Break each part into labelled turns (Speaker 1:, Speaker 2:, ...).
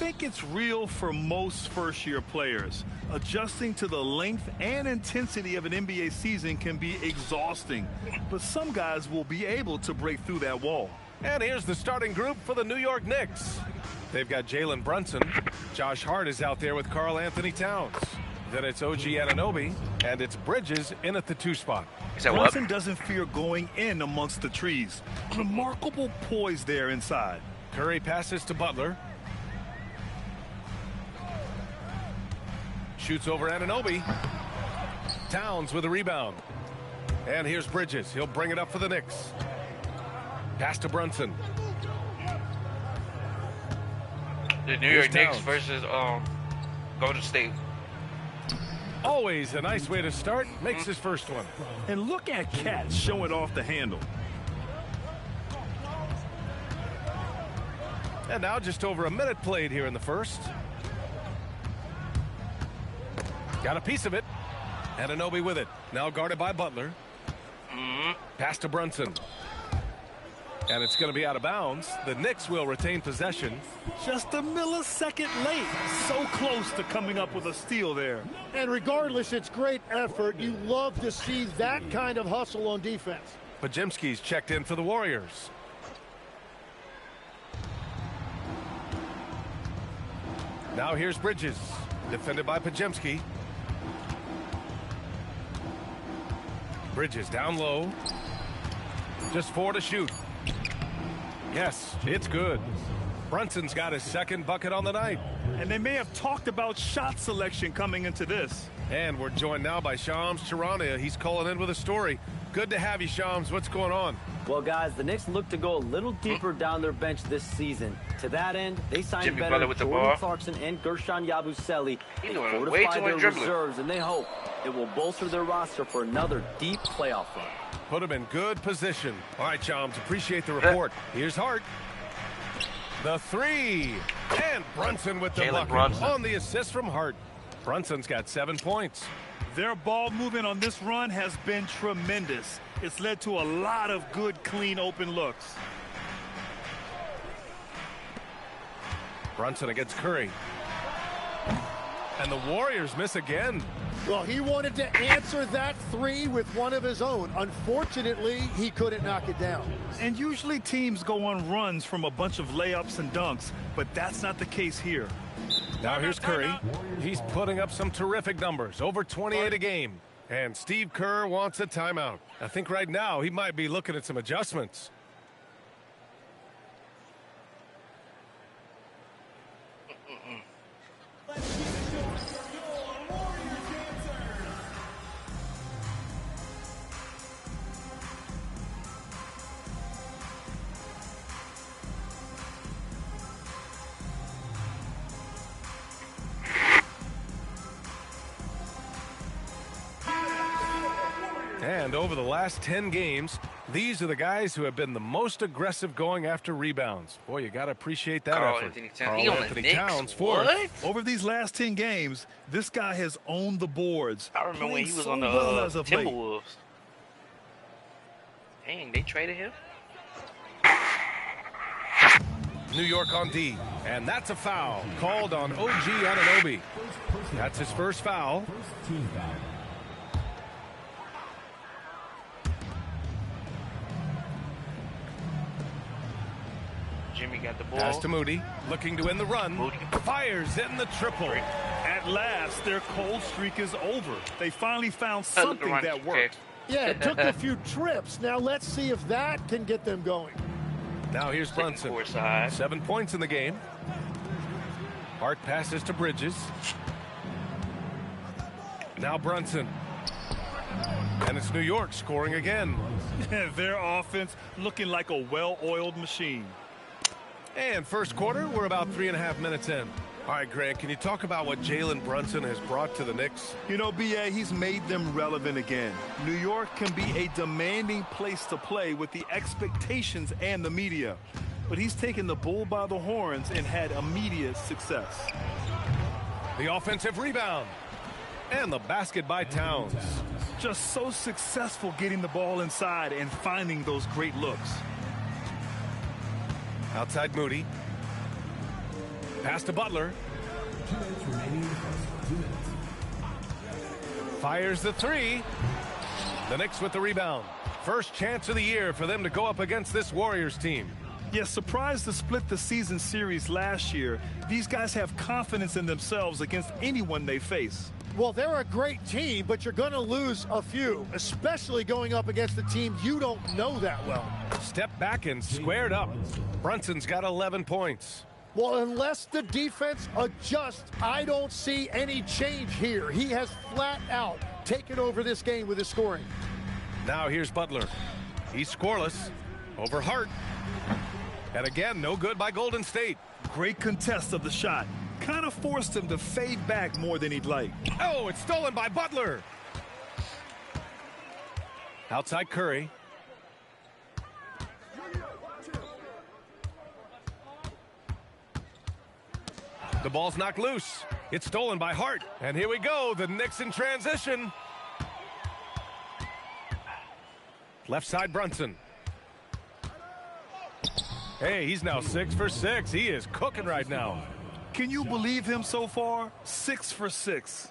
Speaker 1: think it's real for most first-year players. Adjusting to the length and intensity of an NBA season can be exhausting, but some guys will be able to break through that wall.
Speaker 2: And here's the starting group for the New York Knicks. They've got Jalen Brunson. Josh Hart is out there with Karl Anthony Towns. Then it's OG Anunoby, and it's Bridges in at the 2 spot.
Speaker 1: Brunson doesn't fear going in amongst the trees. Remarkable poise there inside.
Speaker 2: Curry passes to Butler. Shoots over Anunoby. Towns with a rebound. And here's Bridges. He'll bring it up for the Knicks. Pass to Brunson.
Speaker 3: The New York Knicks versus Golden State.
Speaker 2: Always a nice way to start. Makes his first one.
Speaker 1: And look at Cat showing off the handle.
Speaker 2: And now just over a minute played here in the first. Got a piece of it. Anunoby with it. Now guarded by Butler. Pass to Brunson. And it's going to be out of bounds. The Knicks will retain possession.
Speaker 1: Just a millisecond late. So close to coming up with a steal there.
Speaker 4: And regardless, it's great effort. You love to see that kind of hustle on defense.
Speaker 2: Podziemski's checked in for the Warriors. Now here's Bridges. Defended by Podziemski. Bridges down low. Just 4 to shoot. Yes, it's good. Brunson's got his second bucket on the night.
Speaker 1: And they may have talked about shot selection coming into this.
Speaker 2: And we're joined now by Shams Charania. He's calling in with a story. Good to have you, Shams. What's going on?
Speaker 5: Well, guys, the Knicks look to go a little deeper down their bench this season. To that end, they signed better Jordan Clarkson and Gershon Yabusele. They fortify their reserves, and they hope it will bolster their roster for another deep playoff run.
Speaker 2: Put him in good position. All right, Shams, appreciate the report. Here's Hart. The 3. And Brunson with the bucket on the assist from Hart. Brunson's got 7 points.
Speaker 1: Their ball movement on this run has been tremendous. It's led to a lot of good, clean, open looks.
Speaker 2: Brunson against Curry. And the Warriors miss again.
Speaker 4: Well, he wanted to answer that 3 with one of his own. Unfortunately, he couldn't knock it down.
Speaker 1: And usually teams go on runs from a bunch of layups and dunks, but that's not the case here.
Speaker 2: Now here's Curry. He's putting up some terrific numbers, over 28 a game. And Steve Kerr wants a timeout. I think right now he might be looking at some adjustments. And over the last 10 games, these are the guys who have been the most aggressive going after rebounds. Boy, you got to appreciate that effort.
Speaker 3: Karl Anthony Towns fourth.
Speaker 1: Over these last 10 games, this guy has owned the boards.
Speaker 3: I remember when he was on the Timberwolves. Dang, they traded him?
Speaker 2: New York on D. And that's a foul called on OG Anunoby. That's his first foul.
Speaker 3: Jimmy got the ball.
Speaker 2: Pass to Moody, looking to win the run.
Speaker 3: Moody
Speaker 2: fires in the triple.
Speaker 1: At last, their cold streak is over. They finally found something that worked.
Speaker 4: Yeah, it took a few trips. Now let's see if that can get them going.
Speaker 2: Now here's Brunson. 7 points in the game. Hart passes to Bridges. Now Brunson. And it's New York scoring again.
Speaker 1: Their offense looking like a well-oiled machine.
Speaker 2: And first quarter, we're about 3.5 minutes in. All right, Grant, can you talk about what Jalen Brunson has brought to the Knicks?
Speaker 1: You know, B.A., he's made them relevant again. New York can be a demanding place to play with the expectations and the media. But he's taken the bull by the horns and had immediate success.
Speaker 2: The offensive rebound. And the basket by Towns.
Speaker 1: Just so successful getting the ball inside and finding those great looks.
Speaker 2: Outside Moody. Pass to Butler. Fires the three. The Knicks with the rebound. First chance of the year for them to go up against this Warriors team.
Speaker 1: Yeah, surprised to split the season series last year. These guys have confidence in themselves against anyone they face.
Speaker 4: Well, they're a great team, but you're going to lose a few, especially going up against a team you don't know that well.
Speaker 2: Step back and squared up. Brunson's got 11 points.
Speaker 4: Well, unless the defense adjusts, I don't see any change here. He has flat out taken over this game with his scoring.
Speaker 2: Now here's Butler. He's scoreless. Over Hart. And again, no good by Golden State.
Speaker 1: Great contest of the shot. Kind of forced him to fade back more than he'd like.
Speaker 2: Oh, it's stolen by Butler. Outside Curry. The ball's knocked loose. It's stolen by Hart. And here we go, the Knicks in transition. Left side Brunson. Hey, he's now 6 for 6. He is cooking right now.
Speaker 1: Can you believe him so far? 6 for 6.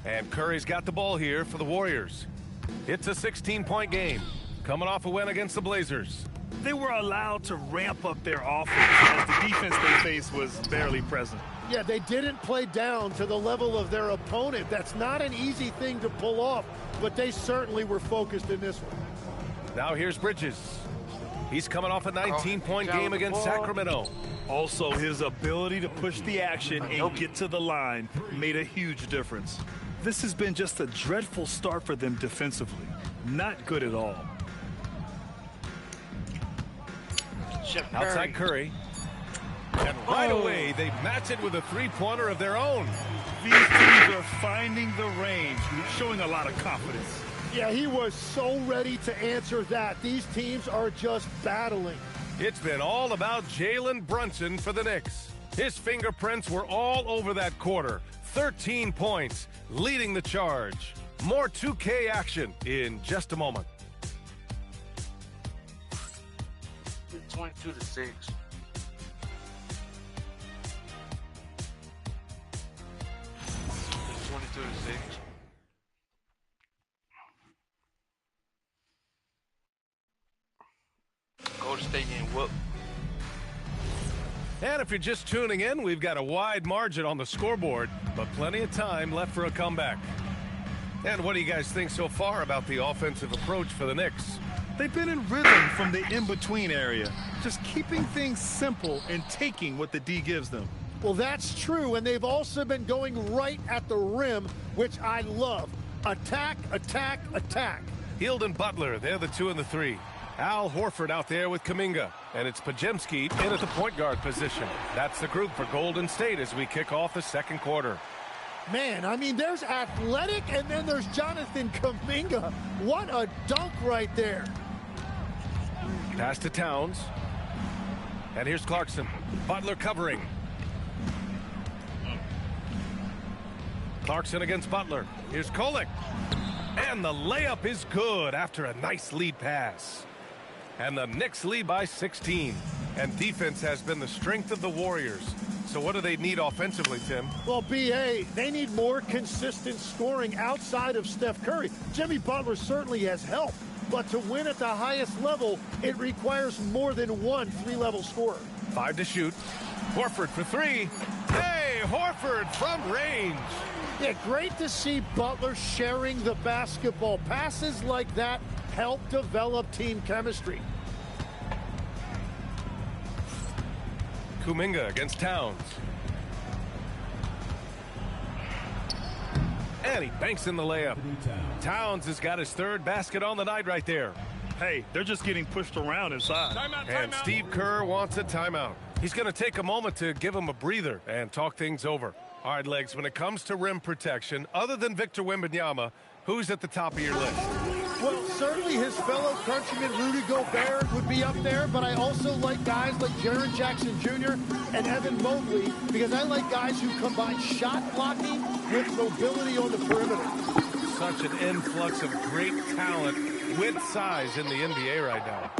Speaker 2: And Curry's got the ball here for the Warriors. It's a 16-point game, coming off a win against the Blazers.
Speaker 1: They were allowed to ramp up their offense as the defense they faced was barely present.
Speaker 4: Yeah, they didn't play down to the level of their opponent. That's not an easy thing to pull off, but they certainly were focused in this one.
Speaker 2: Now here's Bridges. He's coming off a 19-point game against Sacramento.
Speaker 1: Also, his ability to push the action and get to the line made a huge difference. This has been just a dreadful start for them defensively. Not good at all.
Speaker 2: Outside Curry. And right away, they match it with a three-pointer of their own.
Speaker 1: These teams are finding the range, showing a lot of confidence.
Speaker 4: Yeah, he was so ready to answer that. These teams are just battling.
Speaker 2: It's been all about Jalen Brunson for the Knicks. His fingerprints were all over that quarter. 13 points, leading the charge. More 2K action in just a moment.
Speaker 3: 22 to 6. It's 22 to 6. Golden State getting whooped.
Speaker 2: And if you're just tuning in, we've got a wide margin on the scoreboard, but plenty of time left for a comeback. And what do you guys think so far about the offensive approach for the Knicks?
Speaker 1: They've been in rhythm from the in-between area, just keeping things simple and taking what the D gives them.
Speaker 4: Well, that's true, and they've also been going right at the rim, which I love. Attack, attack, attack.
Speaker 2: Hield and Butler, they're the 2 and the 3. Al Horford out there with Kuminga, and it's Pajemski in at the point guard position. That's the group for Golden State as we kick off the second quarter.
Speaker 4: Man, I mean, there's athletic, and then there's Jonathan Kuminga. What a dunk right there.
Speaker 2: Pass to Towns. And here's Clarkson. Butler covering. Clarkson against Butler. Here's Kolek. And the layup is good after a nice lead pass. And the Knicks lead by 16. And defense has been the strength of the Warriors. So what do they need offensively, Tim?
Speaker 4: Well, B.A., they need more consistent scoring outside of Steph Curry. Jimmy Butler certainly has helped. But to win at the highest level, it requires more than one three-level scorer.
Speaker 2: 5 to shoot. Horford for 3. Hey, Horford from range.
Speaker 4: Yeah, great to see Butler sharing the basketball. Passes like that help develop team chemistry.
Speaker 2: Kuminga against Towns. And he banks in the layup. Towns has got his 3rd basket on the night right there.
Speaker 1: Hey, they're just getting pushed around inside.
Speaker 2: And Steve Kerr wants a timeout. He's going to take a moment to give him a breather and talk things over. All right, Legs, when it comes to rim protection, other than Victor Wembanyama, who's at the top of your list?
Speaker 4: Well, certainly his fellow countryman Rudy Gobert would be up there, but I also like guys like Jaren Jackson Jr. and Evan Mobley because I like guys who combine shot blocking with mobility on the perimeter.
Speaker 2: Such an influx of great talent with size in the NBA right now.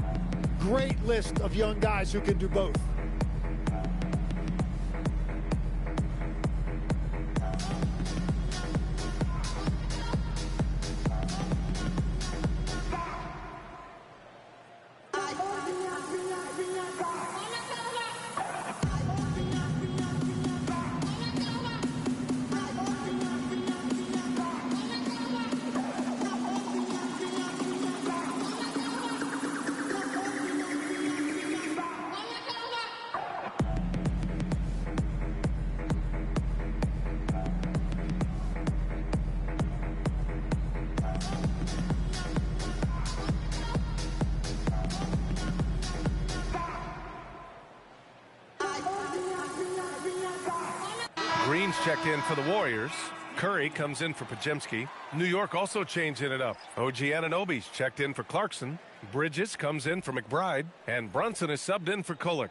Speaker 4: Great list of young guys who can do both.
Speaker 2: Green's checked in for the Warriors. Curry comes in for Pajemski. New York also changing it up. OG Anunoby's checked in for Clarkson. Bridges comes in for McBride. And Brunson is subbed in for Kulik.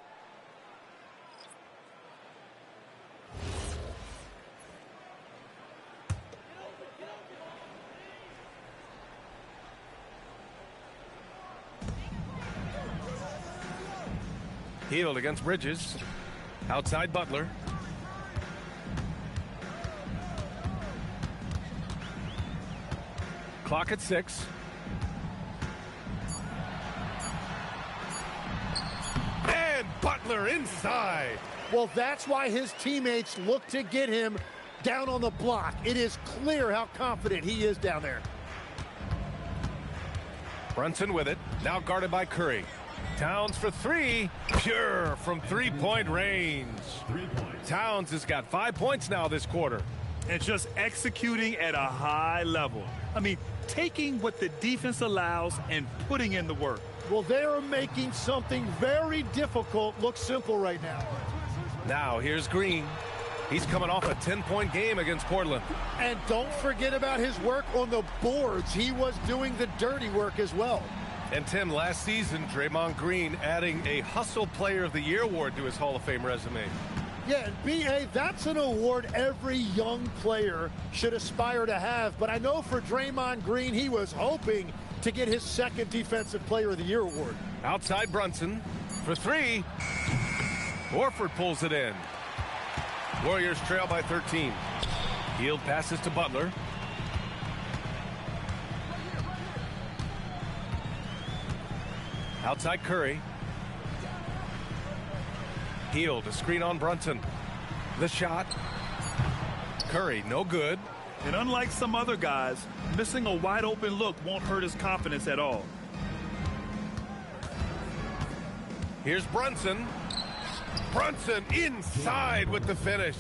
Speaker 2: Healed against Bridges. Outside Butler. Clock at 6. And Butler inside.
Speaker 4: Well, that's why his teammates look to get him down on the block. It is clear how confident he is down there.
Speaker 2: Brunson with it. Now guarded by Curry. Towns for 3. Pure from three-point range. Towns has got 5 points now this quarter.
Speaker 1: And just executing at a high level. I mean, taking what the defense allows and putting in the work.
Speaker 4: Well, they are making something very difficult look simple right now.
Speaker 2: Now here's Green. He's coming off a 10-point game against Portland.
Speaker 4: And don't forget about his work on the boards. He was doing the dirty work as well.
Speaker 2: And Tim, last season, Draymond Green adding a Hustle Player of the Year award to his Hall of Fame resume.
Speaker 4: Yeah, and B.A., that's an award every young player should aspire to have. But I know for Draymond Green, he was hoping to get his second Defensive Player of the Year award.
Speaker 2: Outside Brunson for 3. Horford pulls it in. Warriors trail by 13. Hield passes to Butler. Outside Curry. Hield, a screen on Brunson. The shot. Curry, no good.
Speaker 1: And unlike some other guys, missing a wide open look won't hurt his confidence at all.
Speaker 2: Here's Brunson. Brunson inside with the finish.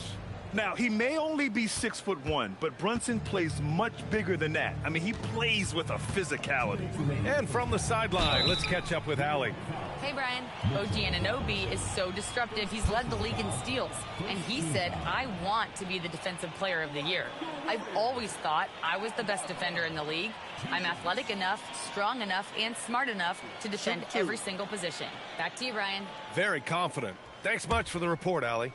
Speaker 1: Now, he may only be 6'1", but Brunson plays much bigger than that. I mean, he plays with a physicality.
Speaker 2: And from the sideline, let's catch up with Allie.
Speaker 6: Hey, Brian. OG Anunoby is so disruptive. He's led the league in steals. And he said, I want to be the Defensive Player of the Year. I've always thought I was the best defender in the league. I'm athletic enough, strong enough, and smart enough to defend every single position. Back to you, Brian.
Speaker 2: Very confident. Thanks much for the report, Allie.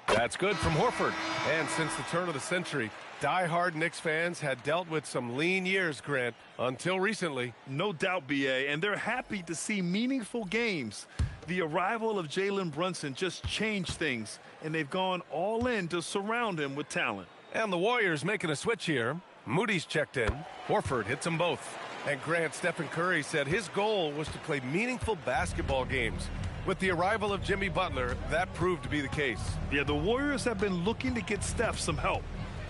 Speaker 2: That's good from Horford. And since the turn of the century, die-hard Knicks fans had dealt with some lean years, Grant, until recently.
Speaker 1: No doubt, B.A., and they're happy to see meaningful games. The arrival of Jalen Brunson just changed things, and they've gone all in to surround him with talent.
Speaker 2: And the Warriors making a switch here. Moody's checked in. Horford hits them both. And Grant, Stephen Curry said his goal was to play meaningful basketball games. With the arrival of Jimmy Butler, that proved to be the case.
Speaker 1: Yeah, the Warriors have been looking to get Steph some help.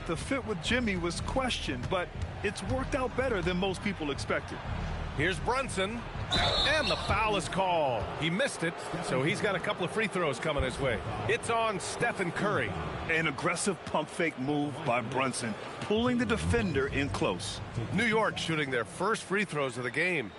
Speaker 1: The fit with Jimmy was questioned, but it's worked out better than most people expected.
Speaker 2: Here's Brunson, and the foul is called. He missed it, so he's got a couple of free throws coming his way. It's on Stephen Curry.
Speaker 1: An aggressive pump fake move by Brunson, pulling the defender in close.
Speaker 2: New York shooting their first free throws of the game.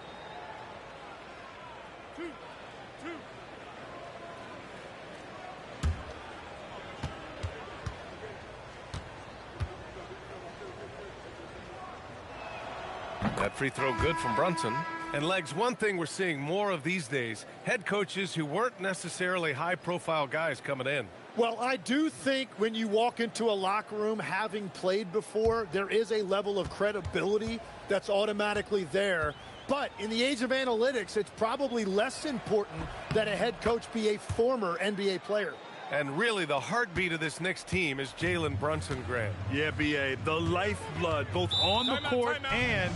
Speaker 2: That free throw good from Brunson. And Legs, one thing we're seeing more of these days, head coaches who weren't necessarily high-profile guys coming in.
Speaker 4: Well, I do think when you walk into a locker room having played before, there is a level of credibility that's automatically there. But in the age of analytics, it's probably less important that a head coach be a former NBA player.
Speaker 2: And really, the heartbeat of this Knicks team is Jalen Brunson, Grant.
Speaker 1: Yeah, B.A., the lifeblood, both on the court and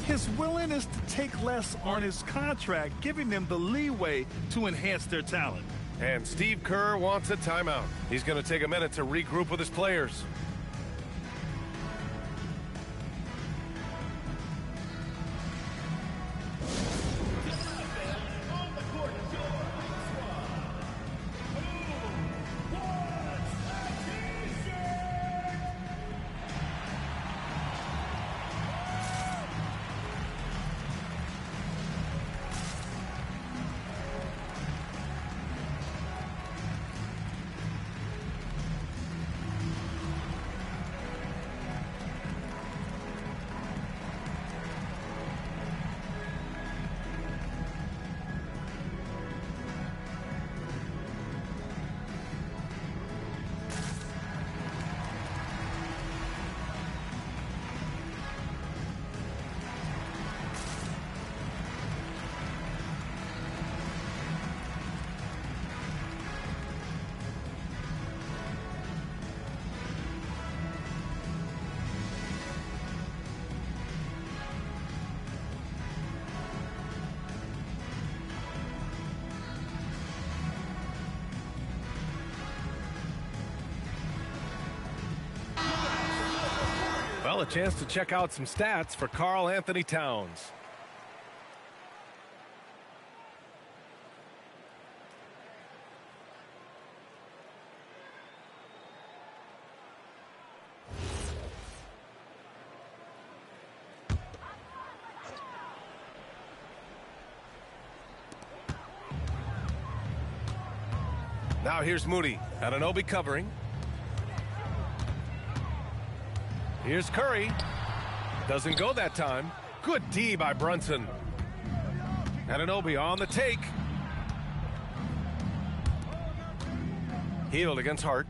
Speaker 1: his willingness to take less on his contract, giving them the leeway to enhance their talent.
Speaker 2: And Steve Kerr wants a timeout. He's going to take a minute to regroup with his players. Well, a chance to check out some stats for Karl Anthony Towns. Now here's Moody. Anunoby covering. Here's Curry. Doesn't go that time. Good D by Brunson. Anunoby on the take. Healed against Hart.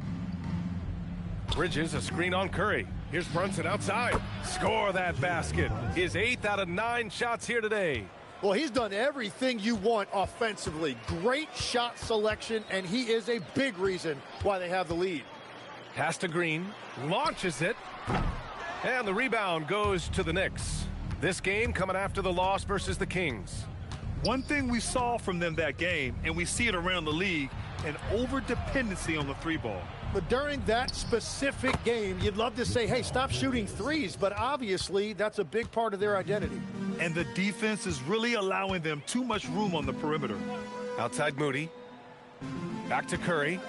Speaker 2: Bridges a screen on Curry. Here's Brunson outside. Score that basket. His 8th out of 9 shots here today.
Speaker 4: Well, he's done everything you want offensively. Great shot selection, and he is a big reason why they have the lead.
Speaker 2: Pass to Green. Launches it. And the rebound goes to the Knicks. This game coming after the loss versus the Kings.
Speaker 1: One thing we saw from them that game, and we see it around the league, an over-dependency on the 3-ball.
Speaker 4: But during that specific game, you'd love to say, hey, stop shooting threes, but obviously that's a big part of their identity.
Speaker 1: And the defense is really allowing them too much room on the perimeter.
Speaker 2: Outside Moody. Back to Curry.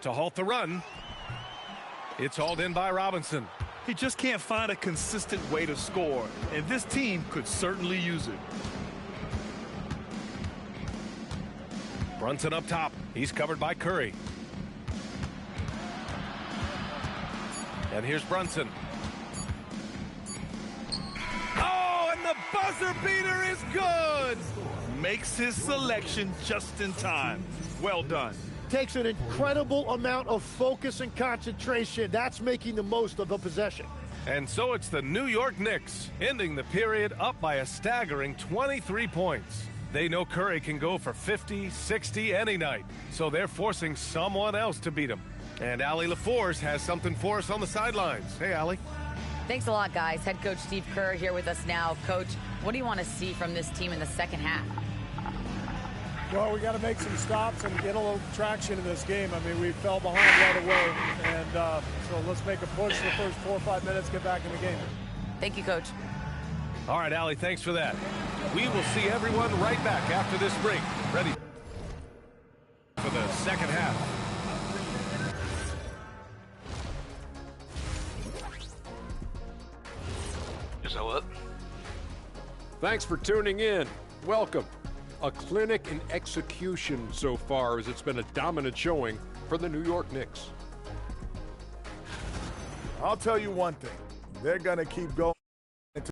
Speaker 2: To halt the run. It's hauled in by Robinson.
Speaker 1: He just can't find a consistent way to score, and this team could certainly use it.
Speaker 2: Brunson up top. He's covered by Curry. And here's Brunson. Oh, and the buzzer beater is good!
Speaker 1: Makes his selection just in time. Well done.
Speaker 4: Takes an incredible amount of focus and concentration. That's making the most of the possession.
Speaker 2: And so it's the New York Knicks ending the period up by a staggering 23 points. They know Curry can go for 50, 60 any night, so they're forcing someone else to beat him. And Allie LaForce has something for us on the sidelines. Hey, Allie.
Speaker 6: Thanks a lot, guys. Head coach Steve Kerr here with us now. Coach, what do you want to see from this team in the second half?
Speaker 7: Well, we got to make some stops and get a little traction in this game. I mean, we fell behind right away, and so let's make a push the first 4 or 5 minutes, get back in the game.
Speaker 6: Thank you, Coach.
Speaker 2: All right, Allie, thanks for that. We will see everyone right back after this break. Ready for the second half.
Speaker 8: Is that what?
Speaker 9: Thanks for tuning in. Welcome. A clinic in execution so far, as it's been a dominant showing for the New York Knicks.
Speaker 10: I'll tell you one thing. They're going to keep going.